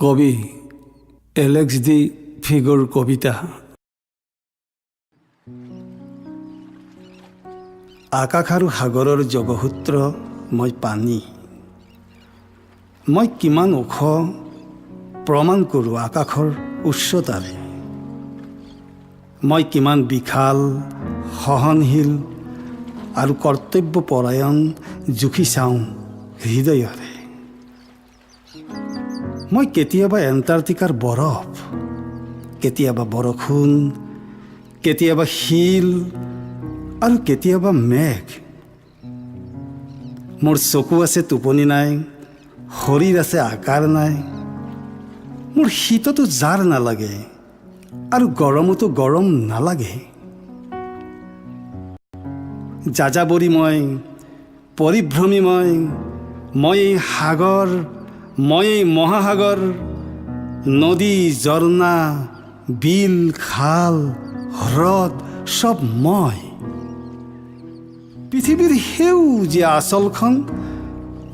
কবি Alex D ফিগোৰ কবিতা। আকাশ আৰু সাগৰৰ যোগসূত্ৰ মই পানী। মই কিমান ওখ প্ৰমাণ কৰোঁ আকাশৰ উচ্চতাৰে। মই কিমান বিশাল, সহনশীল আৰু কৰ্তব্যপৰায়ণ জুখি চাওঁ হৃদয়ৰে। মই কেতিয়াবা এণ্টাৰ্কটিকাৰ বৰফ, কেতিয়াবা বৰষুণ, কেতিয়াবা শিল আৰু কেতিয়াবা মেঘ। মোৰ চকু আছে, টোপনি নাই, শৰীৰ আছে, আকাৰ নাই। মোৰ শীততো জাৰ নালাগে আৰু গৰমতো গৰম নালাগে। যাযাবৰী মই, পৰিভ্ৰমী মই এই সাগৰ, মই এই মহাসাগৰ, নদী, ঝৰ্ণা, বিল, খাল, হ্ৰদ সব মই। পৃথিৱীৰ সেউজীয়া আচলখন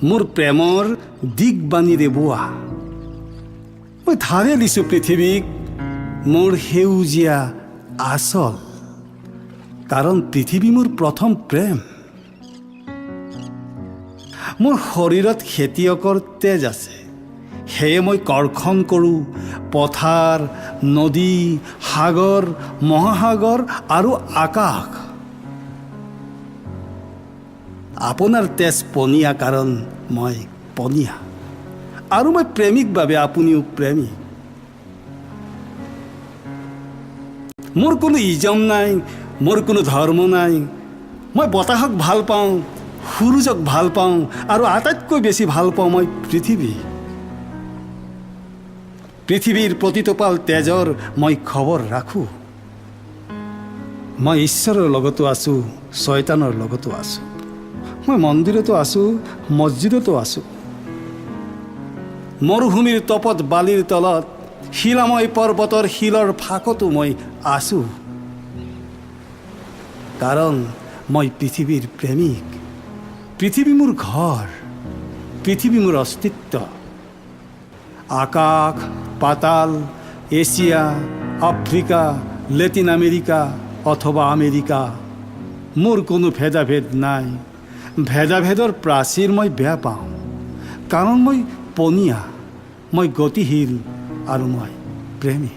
মোৰ প্ৰেমৰ দিগবাণীৰে বোৱা। মই ধাৰে দিছোঁ পৃথিৱীক মোৰ সেউজীয়া আচল, কাৰণ পৃথিৱী মোৰ প্ৰথম প্ৰেম। মোৰ শৰীৰত খেতিয়কৰ তেজ আছে, সেয়ে মই কৰ্ষণ কৰোঁ পথাৰ, নদী, সাগৰ, মহাসাগৰ আৰু আকাশ। আপোনাৰ তেজ পনীয়া, কাৰণ মই পনীয়া, আৰু মই প্ৰেমিক বাবে আপুনিও প্ৰেমী। মোৰ কোনো ইজম নাই, মোৰ কোনো ধৰ্ম নাই। মই বতাহক ভাল পাওঁ, সূৰুজক ভাল পাওঁ, আৰু আটাইতকৈ বেছি ভাল পাওঁ মই পৃথিৱীৰ প্ৰতিটোপাল তেজৰ মই খবৰ ৰাখোঁ। মই ঈশ্বৰৰ লগতো আছোঁ, শয়তানৰ লগতো আছোঁ। মই মন্দিৰতো আছোঁ, মছজিদতো আছোঁ। মৰুভূমিৰ তপত বালিৰ তলত, শিলাময় পৰ্বতৰ শিলৰ ফাকতো মই আছোঁ, কাৰণ মই পৃথিৱীৰ প্ৰেমিক। পৃথিৱী মোৰ ঘৰ, পৃথিৱী মোৰ অস্তিত্ব। আকাশ, পাতাল, এছিয়া, আফ্ৰিকা, লেটিন আমেৰিকা অথবা আমেৰিকা, মোৰ কোনো ভেদাভেদ নাই। ভেদাভেদৰ প্ৰাচীৰ মই বেয়া পাওঁ, কাৰণ মই পনীয়া, মই গতিশীল আৰু মই প্ৰেমী।